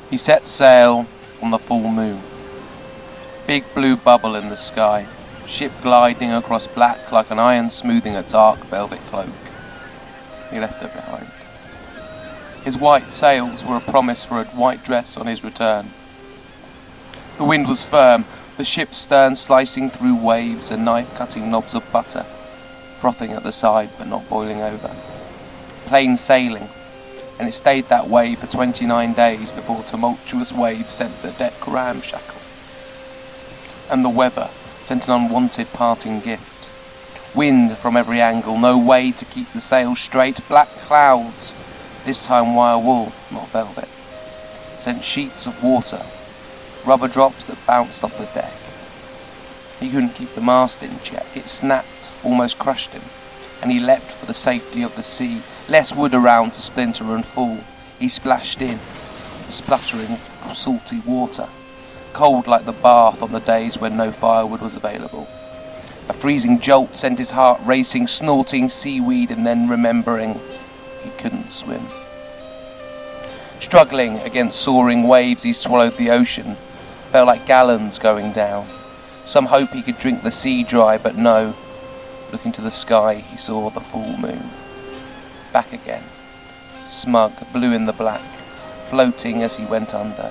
He set sail on the full moon. Big blue bubble in the sky, ship gliding across black like an iron smoothing a dark velvet cloak. He left her behind. His white sails were a promise for a white dress on his return. The wind was firm, the ship's stern slicing through waves and knife-cutting knobs of butter, frothing at the side but not boiling over. Plain sailing, and it stayed that way for 29 days before tumultuous waves sent the deck ramshackle. And the weather sent an unwanted parting gift. Wind from every angle, no way to keep the sails straight, black clouds, this time wire wool, not velvet, sent sheets of water, rubber drops that bounced off the deck. He couldn't keep the mast in check, it snapped, almost crushed him, and he leapt for the safety of the sea, less wood around to splinter and fall. He splashed in, spluttering salty water, cold like the bath on the days when no firewood was available. A freezing jolt sent his heart racing, snorting seaweed and then remembering he couldn't swim. Struggling against soaring waves, he swallowed the ocean, felt like gallons going down. Some hope he could drink the sea dry, but no. Looking to the sky, he saw the full moon. Back again, smug, blue in the black, floating as he went under.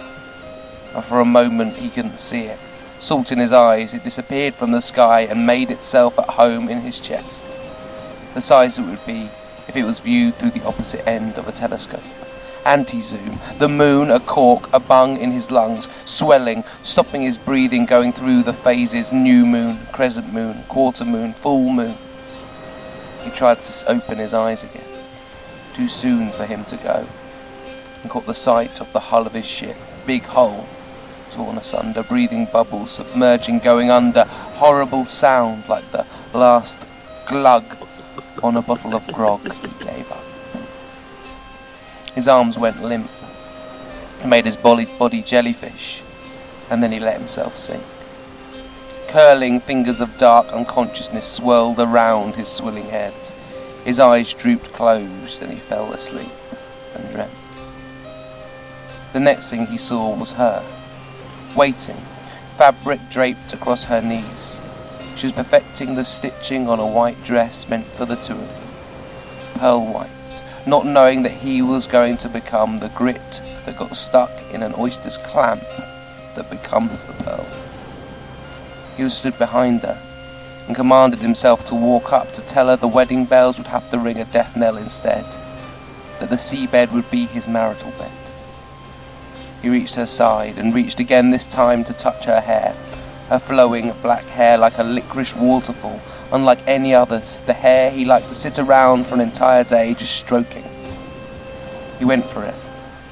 And for a moment he couldn't see it. Salt in his eyes, it disappeared from the sky and made itself at home in his chest. The size it would be if it was viewed through the opposite end of a telescope. Anti-zoom, the moon, a cork, a bung in his lungs, swelling, stopping his breathing, going through the phases, new moon, crescent moon, quarter moon, full moon. He tried to open his eyes again, too soon for him to go, and caught the sight of the hull of his ship, big hull, torn asunder, breathing bubbles, submerging, going under, horrible sound like the last glug on a bottle of grog. He gave up. His arms went limp. He made his body jellyfish, and then he let himself sink. Curling fingers of dark unconsciousness swirled around his swilling head. His eyes drooped closed, and he fell asleep and dreamt. The next thing he saw was her, waiting, fabric draped across her knees. She was perfecting the stitching on a white dress meant for the two of them, pearl white, not knowing that he was going to become the grit that got stuck in an oyster's clamp that becomes the pearl. He was stood behind her and commanded himself to walk up to tell her the wedding bells would have to ring a death knell instead, that the seabed would be his marital bed. He reached her side and reached again, this time to touch her hair, her flowing black hair like a licorice waterfall, unlike any others, the hair he liked to sit around for an entire day just stroking. He went for it,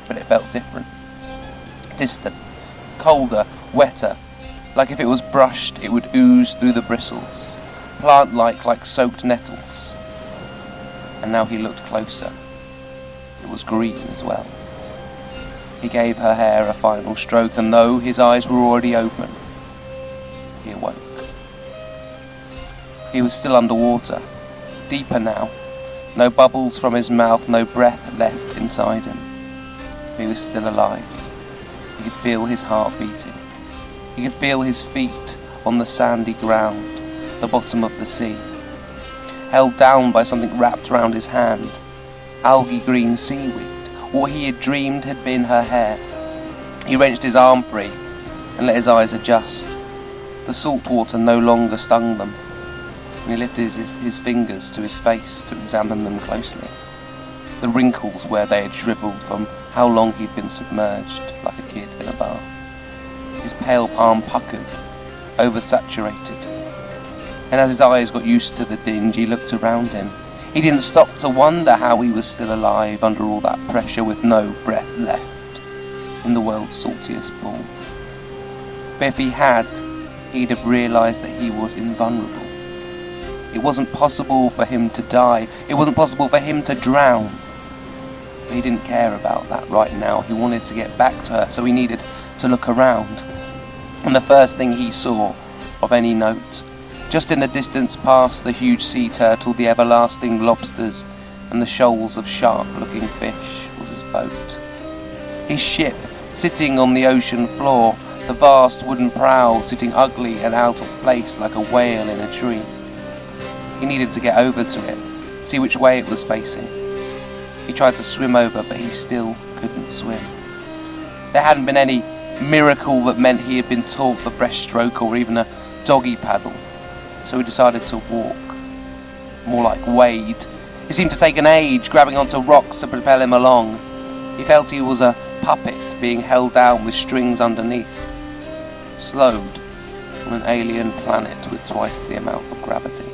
but it felt different. Distant, colder, wetter, like if it was brushed it would ooze through the bristles, plant-like soaked nettles. And now he looked closer. It was green as well. He gave her hair a final stroke, and though his eyes were already open, he awoke. He was still underwater, deeper now, no bubbles from his mouth, no breath left inside him. He was still alive. He could feel his heart beating. He could feel his feet on the sandy ground, the bottom of the sea, held down by something wrapped around his hand, algae green seaweed. What he had dreamed had been her hair. He wrenched his arm free and let his eyes adjust. The salt water no longer stung them, and he lifted his fingers to his face to examine them closely. The wrinkles where they had shriveled from how long he'd been submerged, like a kid in a bath. His pale palm puckered, oversaturated, and as his eyes got used to the dinge, he looked around him. He didn't stop to wonder how he was still alive under all that pressure with no breath left in the world's saltiest pool. But if he had, he'd have realised that he was invulnerable. It wasn't possible for him to die. It wasn't possible for him to drown. But he didn't care about that right now. He wanted to get back to her, so he needed to look around. And the first thing he saw of any note, just in the distance past the huge sea turtle, the everlasting lobsters, and the shoals of sharp-looking fish, was his boat. His ship, sitting on the ocean floor, the vast wooden prow sitting ugly and out of place like a whale in a tree. He needed to get over to it, see which way it was facing. He tried to swim over, but he still couldn't swim. There hadn't been any miracle that meant he had been taught the breaststroke or even a doggy paddle, so he decided to walk. More like wade. It seemed to take an age, grabbing onto rocks to propel him along. He felt he was a puppet being held down with strings underneath, slowed on an alien planet with twice the amount of gravity.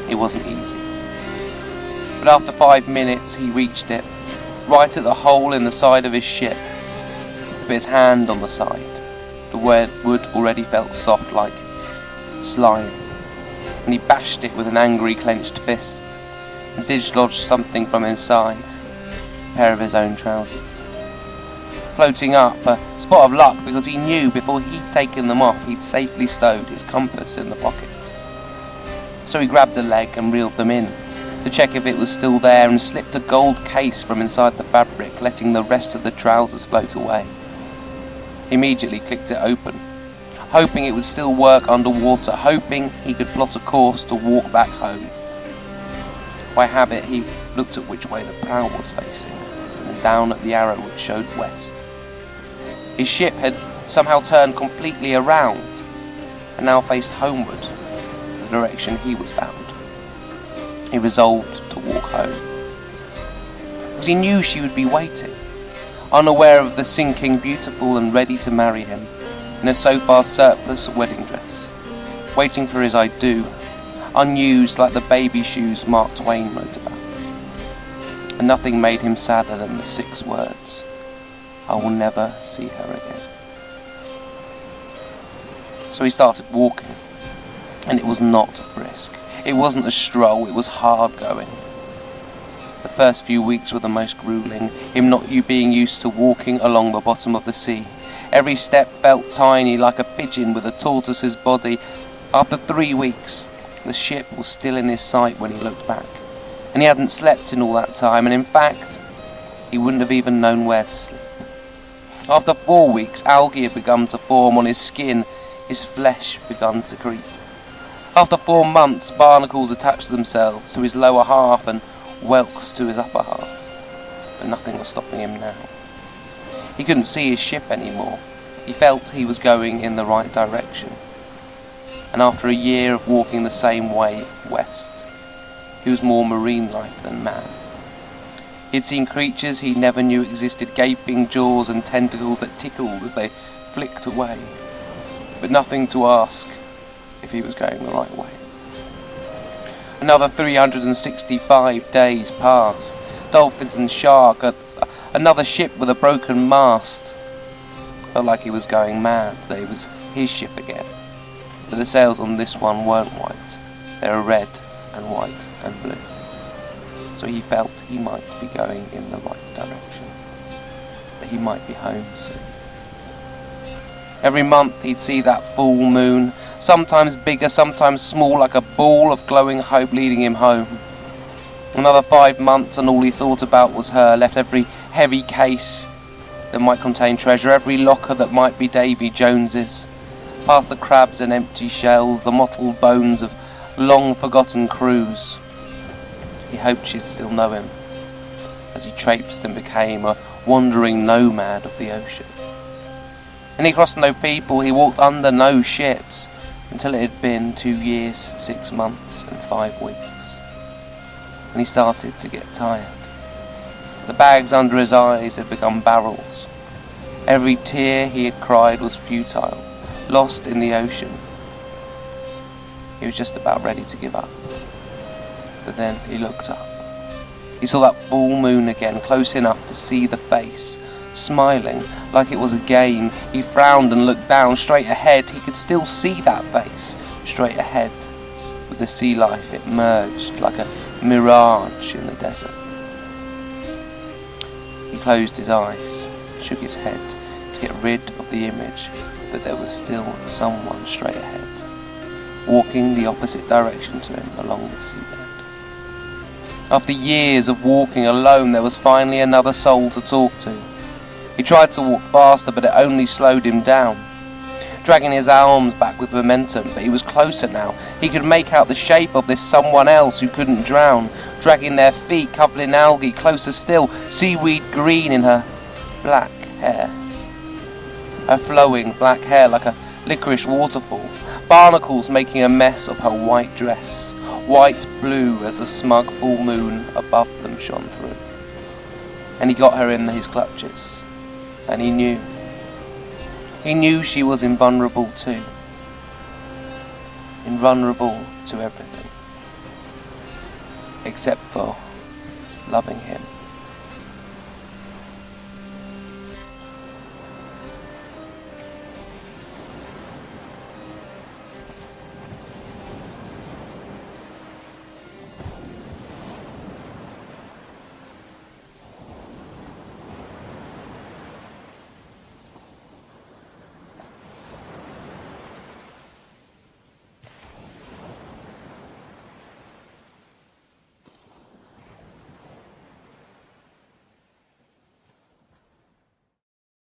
It wasn't easy. But after 5 minutes he reached it, right at the hole in the side of his ship. He put his hand on the side. The wood already felt soft like slime, and he bashed it with an angry clenched fist and dislodged something from inside, a pair of his own trousers. Floating up, a spot of luck, because he knew before he'd taken them off he'd safely stowed his compass in the pocket. So he grabbed a leg and reeled them in, to check if it was still there, and slipped a gold case from inside the fabric, letting the rest of the trousers float away. He immediately clicked it open, hoping it would still work underwater, hoping he could plot a course to walk back home. By habit, he looked at which way the prow was facing, and down at the arrow which showed west. His ship had somehow turned completely around, and now faced homeward, the direction he was bound. He resolved to walk home, because he knew she would be waiting, unaware of the sinking beautiful and ready to marry him, in a so far surplus wedding dress, waiting for his I do, unused like the baby shoes Mark Twain wrote about. And nothing made him sadder than the 6 words, "I will never see her again." So he started walking, and it was not brisk. It wasn't a stroll, it was hard going. The first few weeks were the most grueling, him not being used to walking along the bottom of the sea. Every step felt tiny, like a pigeon with a tortoise's body. After 3 weeks, the ship was still in his sight when he looked back, and he hadn't slept in all that time, and in fact, he wouldn't have even known where to sleep. After 4 weeks, algae had begun to form on his skin, his flesh begun to creep. After 4 months, barnacles attached themselves to his lower half and whelks to his upper half, but nothing was stopping him now. He couldn't see his ship anymore. He felt he was going in the right direction, and after a year of walking the same way west, he was more marine life than man. He'd seen creatures he never knew existed, gaping jaws and tentacles that tickled as they flicked away, but nothing to ask if he was going the right way. Another 365 days passed. Dolphins and shark, another ship with a broken mast. Felt like he was going mad, that it was his ship again. But the sails on this one weren't white. They were red and white and blue. So he felt he might be going in the right direction, that he might be home soon. Every month he'd see that full moon, sometimes bigger, sometimes small, like a ball of glowing hope leading him home. Another 5 months and all he thought about was her, left every heavy case that might contain treasure, every locker that might be Davy Jones's, past the crabs and empty shells, the mottled bones of long-forgotten crews. He hoped she'd still know him, as he traipsed and became a wandering nomad of the ocean. And he crossed no people, he walked under no ships, until it had been 2 years, 6 months and 5 weeks. And he started to get tired. The bags under his eyes had become barrels. Every tear he had cried was futile, lost in the ocean. He was just about ready to give up. But then he looked up. He saw that full moon again, close enough to see the face, smiling like it was a game. He frowned and looked down. Straight ahead, he could still see that face. Straight ahead, with the sea life, it merged like a mirage in the desert. He closed his eyes, shook his head to get rid of the image that there was still someone straight ahead, walking the opposite direction to him along the seabed. After years of walking alone, there was finally another soul to talk to. He tried to walk faster, but it only slowed him down, dragging his arms back with momentum. But he was closer now. He could make out the shape of this someone else who couldn't drown, dragging their feet covered in algae, closer still, seaweed green in her black hair. Her flowing black hair like a licorice waterfall, barnacles making a mess of her white dress, white blue as the smug full moon above them shone through. And he got her in his clutches, and he knew. He knew she was invulnerable too. Invulnerable to everything. Except for loving him.